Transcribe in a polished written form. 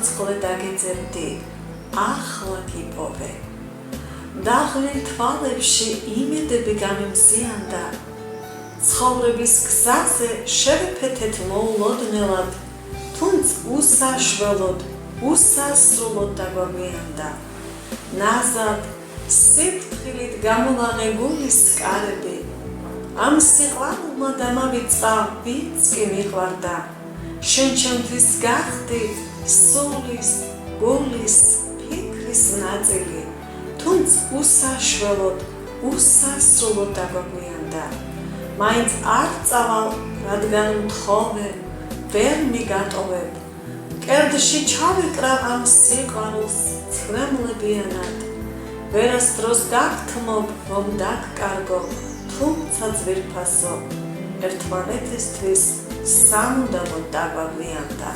სიცოცხლე დაგეძებდი, ახლა გიპოვე. დაღლილ თვალებში იმედები გამემზიანდა, ცხოვრების გზაზე შევიფეთეთ მოულოდნელად, თუნც უსაშველოდ, უსასრულოდ დაგვაგვიანდა. ნაზად, სიფრთხილით გამოვაღებული სკარები, ამ სიყვარულმა დამავიწყა, ვინც კი მიყვარდა. შენ ჩემთვის გახდი სულის, გულის, ფიქრის ნაწილი, თუნც უსაშველოდ, უსასრულოდ დაგვაგვიანდა. მაინც არ წავალ, რადგან მთხოვე, ვერ მიგატოვებ. კერდში ჩავიკრავ ამ სიყვარულს ცრემლებიანად. ვერასდროს დაგთმობ, რომ დაგკარგო, თუმცა ძვირფასო, ერთმანეთისთვის სამუდამოდ დაგვაგვიანდა.